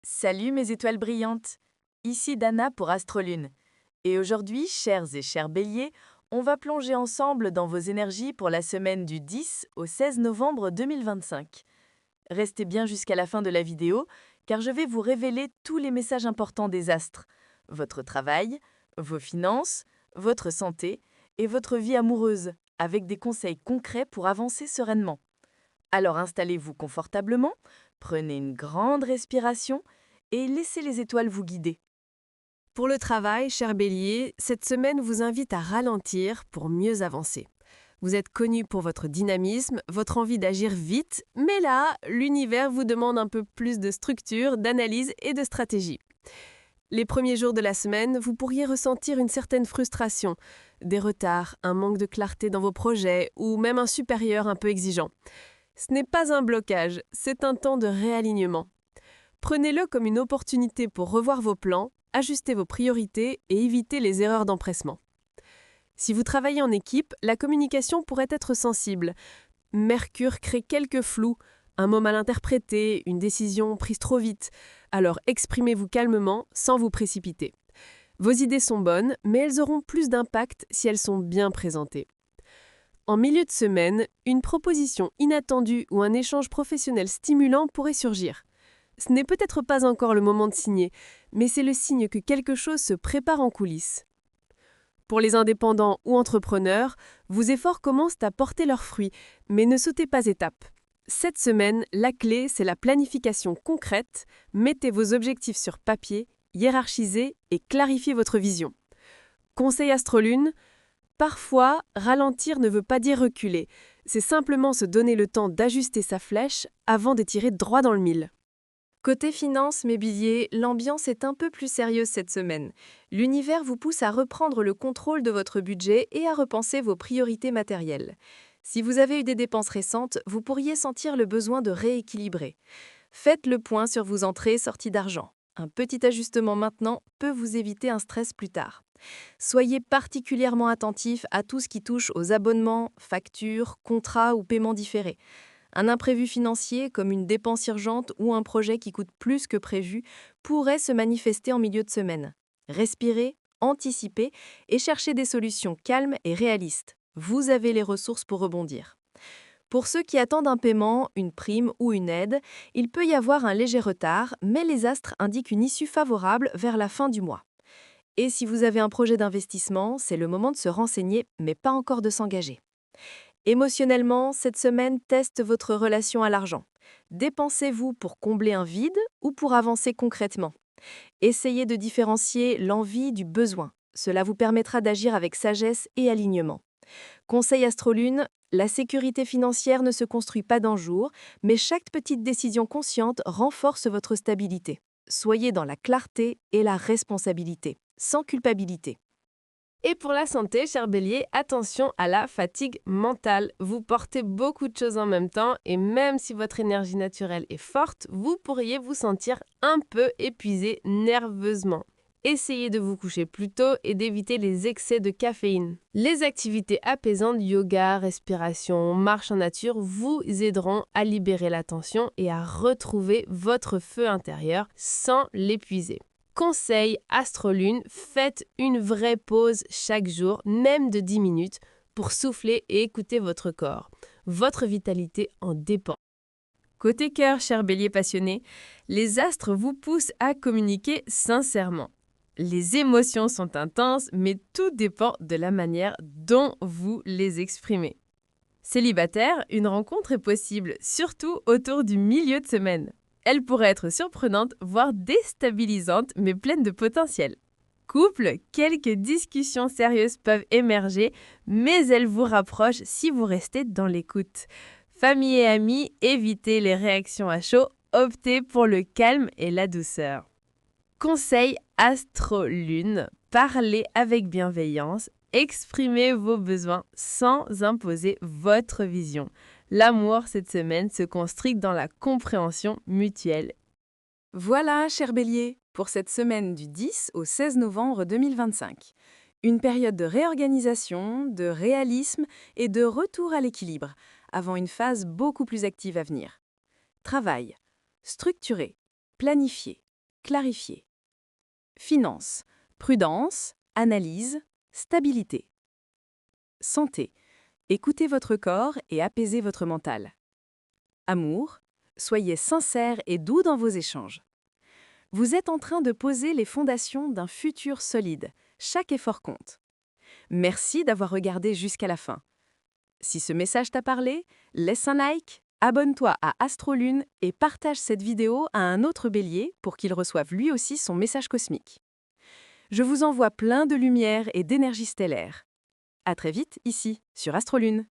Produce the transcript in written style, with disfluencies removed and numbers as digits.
Salut mes étoiles brillantes, ici Dana pour Astrolune. Et aujourd'hui, chers et chers béliers, on va plonger ensemble dans vos énergies pour la semaine du 10 au 16 novembre 2025. Restez bien jusqu'à la fin de la vidéo, car je vais vous révéler tous les messages importants des astres. Votre travail, vos finances, votre santé et votre vie amoureuse, avec des conseils concrets pour avancer sereinement. Alors installez-vous confortablement, prenez une grande respiration et laissez les étoiles vous guider. Pour le travail, cher Bélier, cette semaine vous invite à ralentir pour mieux avancer. Vous êtes connu pour votre dynamisme, votre envie d'agir vite, mais là, l'univers vous demande un peu plus de structure, d'analyse et de stratégie. Les premiers jours de la semaine, vous pourriez ressentir une certaine frustration, des retards, un manque de clarté dans vos projets ou même un supérieur un peu exigeant. Ce n'est pas un blocage, c'est un temps de réalignement. Prenez-le comme une opportunité pour revoir vos plans, ajuster vos priorités et éviter les erreurs d'empressement. Si vous travaillez en équipe, la communication pourrait être sensible. Mercure crée quelques flous, un mot mal interprété, une décision prise trop vite. Alors exprimez-vous calmement sans vous précipiter. Vos idées sont bonnes, mais elles auront plus d'impact si elles sont bien présentées. En milieu de semaine, une proposition inattendue ou un échange professionnel stimulant pourrait surgir. Ce n'est peut-être pas encore le moment de signer, mais c'est le signe que quelque chose se prépare en coulisses. Pour les indépendants ou entrepreneurs, vos efforts commencent à porter leurs fruits, mais ne sautez pas étape. Cette semaine, la clé, c'est la planification concrète. Mettez vos objectifs sur papier, hiérarchisez et clarifiez votre vision. Conseil Astrolune, parfois, ralentir ne veut pas dire reculer. C'est simplement se donner le temps d'ajuster sa flèche avant de tirer droit dans le mille. Côté finance, mes béliers, l'ambiance est un peu plus sérieuse cette semaine. L'univers vous pousse à reprendre le contrôle de votre budget et à repenser vos priorités matérielles. Si vous avez eu des dépenses récentes, vous pourriez sentir le besoin de rééquilibrer. Faites le point sur vos entrées et sorties d'argent. Un petit ajustement maintenant peut vous éviter un stress plus tard. Soyez particulièrement attentif à tout ce qui touche aux abonnements, factures, contrats ou paiements différés. Un imprévu financier, comme une dépense urgente ou un projet qui coûte plus que prévu, pourrait se manifester en milieu de semaine. Respirez, anticipez et cherchez des solutions calmes et réalistes. Vous avez les ressources pour rebondir. Pour ceux qui attendent un paiement, une prime ou une aide, il peut y avoir un léger retard, mais les astres indiquent une issue favorable vers la fin du mois. Et si vous avez un projet d'investissement, c'est le moment de se renseigner, mais pas encore de s'engager. Émotionnellement, cette semaine teste votre relation à l'argent. Dépensez-vous pour combler un vide ou pour avancer concrètement? Essayez de différencier l'envie du besoin. Cela vous permettra d'agir avec sagesse et alignement. Conseil Astrolune, la sécurité financière ne se construit pas d'un jour, mais chaque petite décision consciente renforce votre stabilité. Soyez dans la clarté et la responsabilité, sans culpabilité. Et pour la santé, cher Bélier, attention à la fatigue mentale. Vous portez beaucoup de choses en même temps et même si votre énergie naturelle est forte, vous pourriez vous sentir un peu épuisé nerveusement. Essayez de vous coucher plus tôt et d'éviter les excès de caféine. Les activités apaisantes, yoga, respiration, marche en nature vous aideront à libérer la tension et à retrouver votre feu intérieur sans l'épuiser. Conseil Astrolune, faites une vraie pause chaque jour, même de 10 minutes, pour souffler et écouter votre corps. Votre vitalité en dépend. Côté cœur, cher bélier passionné, les astres vous poussent à communiquer sincèrement. Les émotions sont intenses, mais tout dépend de la manière dont vous les exprimez. Célibataire, une rencontre est possible, surtout autour du milieu de semaine. Elle pourrait être surprenante, voire déstabilisante, mais pleine de potentiel. Couple, quelques discussions sérieuses peuvent émerger, mais elles vous rapprochent si vous restez dans l'écoute. Famille et amis, évitez les réactions à chaud, optez pour le calme et la douceur. Conseil Astrolune, parlez avec bienveillance, exprimez vos besoins sans imposer votre vision. L'amour cette semaine se construit dans la compréhension mutuelle. Voilà, cher bélier, pour cette semaine du 10 au 16 novembre 2025. Une période de réorganisation, de réalisme et de retour à l'équilibre, avant une phase beaucoup plus active à venir. Travail. Structurer. Planifier. clarifier. Finances, prudence, analyse, stabilité. Santé, écoutez votre corps et apaisez votre mental. Amour, soyez sincère et doux dans vos échanges. Vous êtes en train de poser les fondations d'un futur solide. Chaque effort compte. Merci d'avoir regardé jusqu'à la fin. Si ce message t'a parlé, laisse un like, abonne-toi à Astrolune et partage cette vidéo à un autre bélier pour qu'il reçoive lui aussi son message cosmique. Je vous envoie plein de lumière et d'énergie stellaire. À très vite ici, sur Astrolune.